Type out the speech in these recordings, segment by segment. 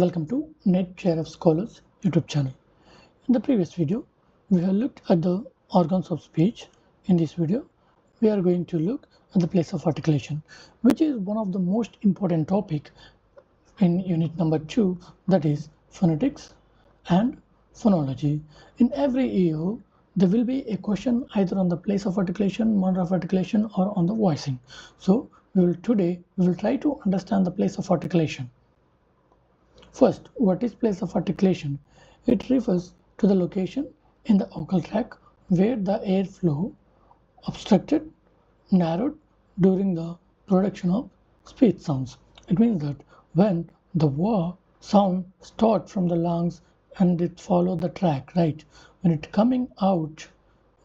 Welcome to NET Chair of Scholars YouTube channel. In the previous video, we have looked at the organs of speech. In this video, we are going to look at the place of articulation, which is one of the most important topic in unit number 2, that is phonetics and phonology. In every year, there will be a question either on the place of articulation, manner of articulation, or on the voicing. So today we will try to understand the place of articulation. First, what is place of articulation? It refers to the location in the vocal tract where the airflow obstructed, narrowed during the production of speech sounds. It means that when the sound starts from the lungs and it follow the track, right? When it coming out,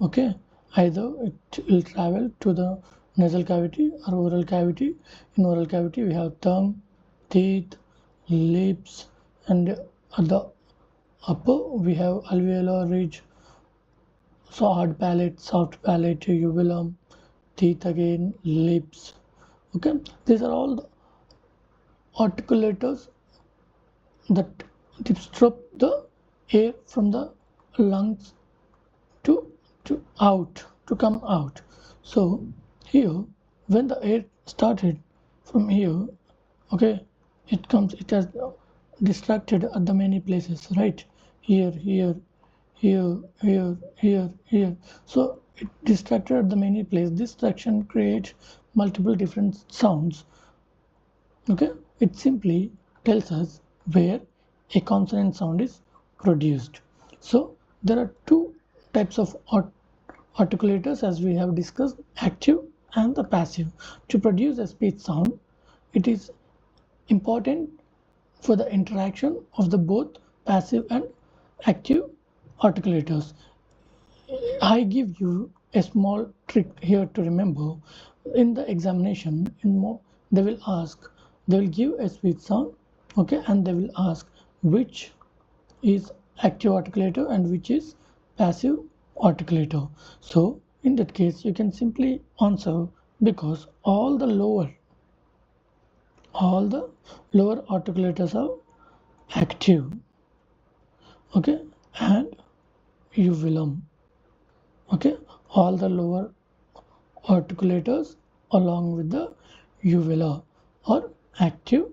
okay, either it will travel to the nasal cavity or oral cavity. In oral cavity, we have tongue, teeth, lips, and at the upper we have alveolar ridge, so hard palate, soft palate, uvula, teeth again, lips. Okay, these are all the articulators that disrupt the air from the lungs to come out. So here, when the air started from here, okay, it has distracted at the many places, right? Here, so it distracted at the many places. This distraction creates multiple different sounds. Okay, it simply tells us where a consonant sound is produced. So there are two types of articulators, as we have discussed, active and the passive. To produce a speech sound, it is important for the interaction of the both passive and active articulators. I give you a small trick here to remember. In the examination, they will give a speech sound, okay, and they will ask which is active articulator and which is passive articulator. So in that case, you can simply answer because all the lower articulators are active, okay, and uvulum, okay, all the lower articulators along with the uvula are active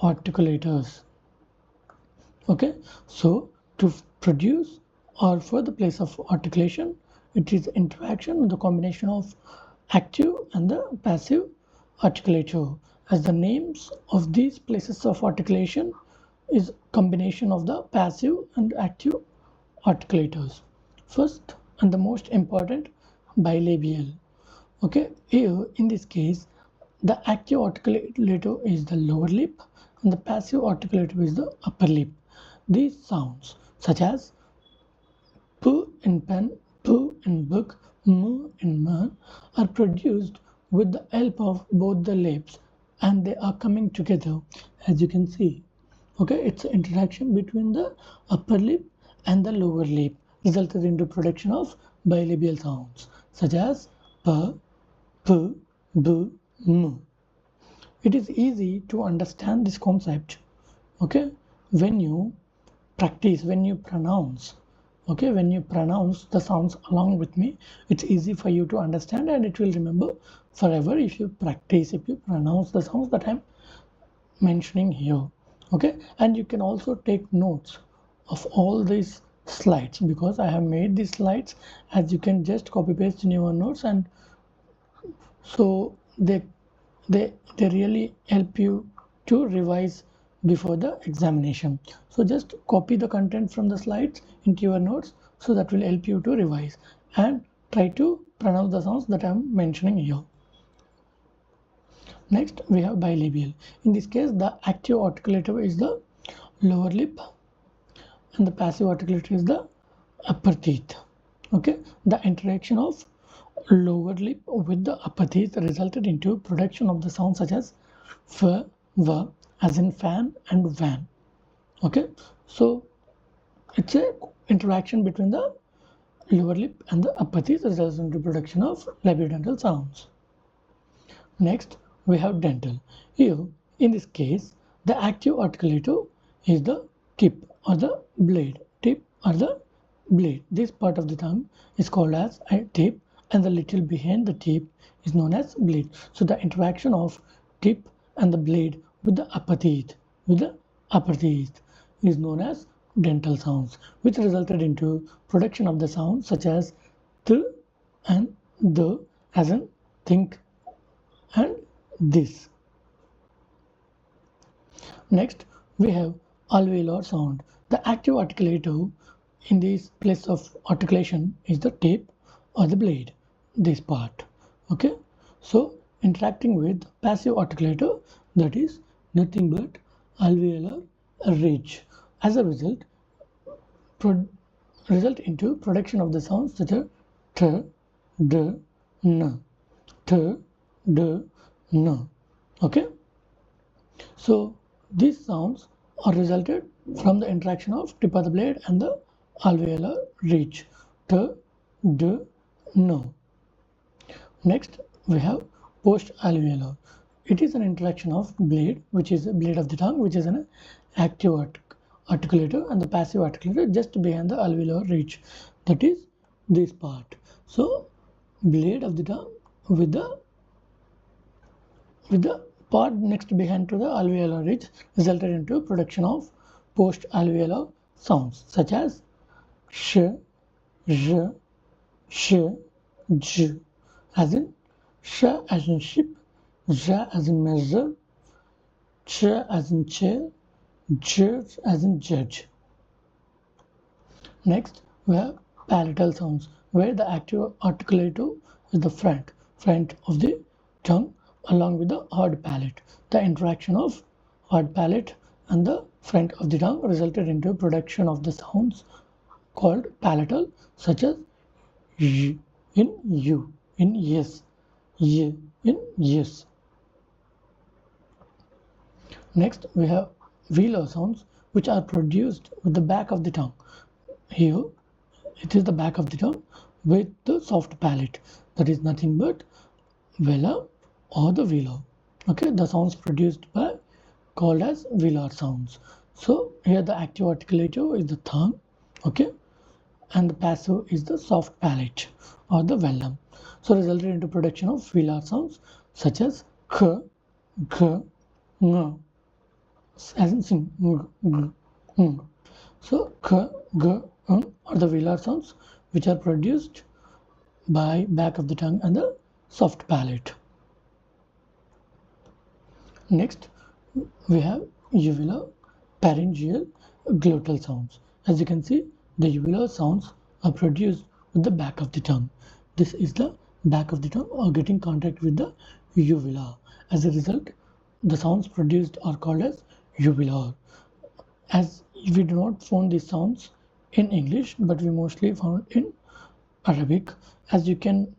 articulators. Okay, so to produce or for the place of articulation, it is interaction with the combination of active and the passive articulator. As the names of these places of articulation is combination of the passive and active articulators. First and the most important, bilabial. Okay, here in this case, the active articulator is the lower lip and the passive articulator is the upper lip. These sounds such as p in pen, p in book, m in man are produced with the help of both the lips, and they are coming together, as you can see. Okay, it's an interaction between the upper lip and the lower lip resulted into production of bilabial sounds such as p, p, b, m. It is easy to understand this concept, okay, when you practice, when you pronounce. Okay, when you pronounce the sounds along with me, it's easy for you to understand and it will remember forever if you practice, if you pronounce the sounds that I'm mentioning here. Okay, and you can also take notes of all these slides because I have made these slides, as you can just copy paste in your notes, and so they really help you to revise before the examination. So just copy the content from the slides into your notes, so that will help you to revise and try to pronounce the sounds that I am mentioning here. Next, we have bilabial. In this case, the active articulator is the lower lip and the passive articulator is the upper teeth. Okay, the interaction of lower lip with the upper teeth resulted into production of the sounds such as f, v, as in fan and van. Okay, so it's a interaction between the lower lip and the upper teeth results into production of labio-dental sounds. Next, we have dental. Here, in this case, the active articulator is the tip or the blade. Tip or the blade. This part of the tongue is called as a tip, and the little behind the tip is known as blade. So the interaction of tip and the blade with the upper teeth, is known as dental sounds, which resulted into production of the sounds such as th and the, as in think and this. Next, we have alveolar sound. The active articulator in this place of articulation is the tip or the blade, this part. Okay, so interacting with passive articulator, that is nothing but alveolar ridge. As a result, into production of the sounds such as t, d, n, t, d, n. Okay, so these sounds are resulted from the interaction of tip of the blade and the alveolar ridge, t, d, n. Next, we have post-alveolar. It is an interaction of blade, which is a blade of the tongue, which is an active articulator, and the passive articulator just behind the alveolar ridge, that is this part. So blade of the tongue with the part next behind to the alveolar ridge resulted into production of post-alveolar sounds such as sh, j, sh, j, as in sh as in ship, j as in measure, ch as in chair, j as in judge. Next, we have palatal sounds, where the active articulator is the front of the tongue along with the hard palate. The interaction of hard palate and the front of the tongue resulted into production of the sounds called palatal, such as y in you, in yes, y in yes. Next, we have velar sounds, which are produced with the back of the tongue. Here, it is the back of the tongue with the soft palate, that is nothing but velar or the velar. Okay, the sounds produced by called as velar sounds. So here the active articulator is the tongue, okay, and the passive is the soft palate or the velum. So resulted into production of velar sounds such as k, g, ng, as in sing, ng, ng. So k, g, ng are the velar sounds which are produced by back of the tongue and the soft palate. Next, we have uvular, pharyngeal, glottal sounds. As you can see, the uvular sounds are produced with the back of the tongue. This is the back of the tongue or getting contact with the uvula. As a result, the sounds produced are called as uvular. As we do not find these sounds in English, but we mostly found in Arabic. As you can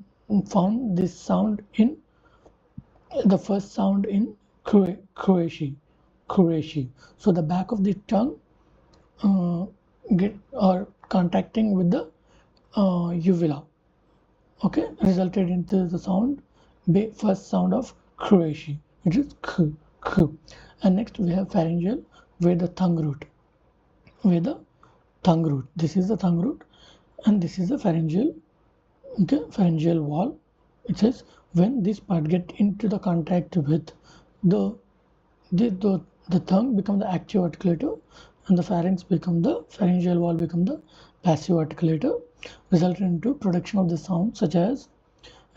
found this sound in the first sound in Quraishi. So the back of the tongue contacting with the uvula, okay, resulted into the sound, first sound of Quraishi. It is k. And next we have pharyngeal, where the tongue root. This is the tongue root, and this is the pharyngeal. Okay, pharyngeal wall. It says when this part get into the contact with the tongue become the active articulator, and the pharyngeal wall become the passive articulator, resulting into production of the sound such as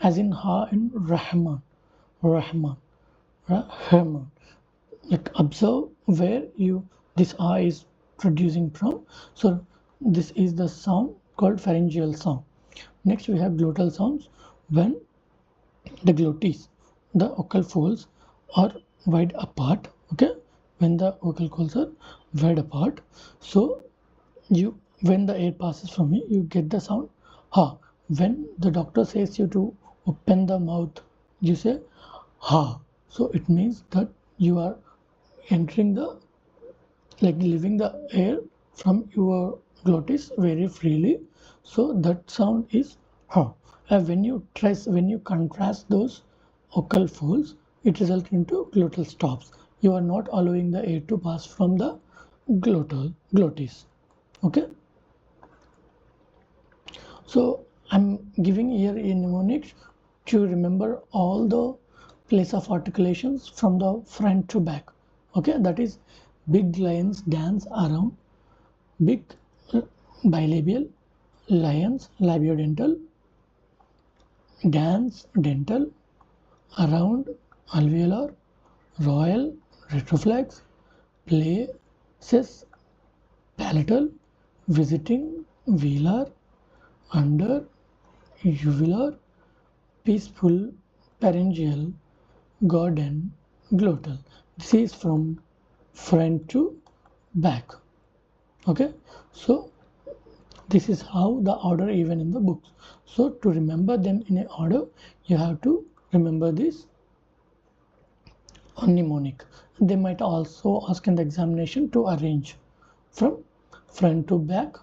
in ha in Rahman. Like observe where this ha is producing from. So this is the sound called pharyngeal sound. Next we have glottal sounds, when the glottis, the vocal folds, are wide apart. Okay, when the vocal folds are wide apart, so when the air passes from you, you get the sound ha. When the doctor says you to open the mouth, you say ha. So it means that you are entering leaving the air from your glottis very freely. So that sound is ha. And when you contrast those vocal folds, it results into glottal stops. You are not allowing the air to pass from the glottis. Okay, so I'm giving here a mnemonic to remember all the place of articulations from the front to back. Okay, that is big lions dance around, big bilabial, lions labiodental, dance dental, around alveolar, royal retroflex, places palatal, visiting velar, under uvular, peaceful, pharyngeal, garden, glottal. This is from front to back. Okay, so this is how the order even in the books. So to remember them in a order, you have to remember this mnemonic. They might also ask in the examination to arrange from front to back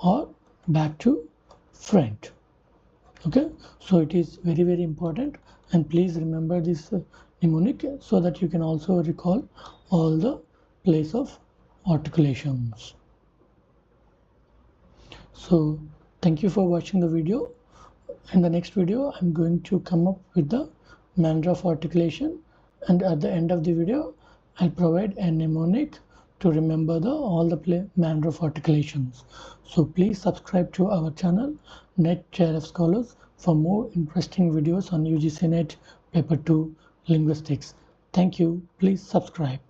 or back to front. Okay, so it is very important, and please remember this mnemonic so that you can also recall all the place of articulations. So thank you for watching the video. In the next video I'm going to come up with the manner of articulation, and at the end of the video I'll provide a mnemonic to remember all the manner of articulations. So please subscribe to our channel NET Chair of Scholars for more interesting videos on UGC NET Paper 2 Linguistics. Thank you. Please subscribe.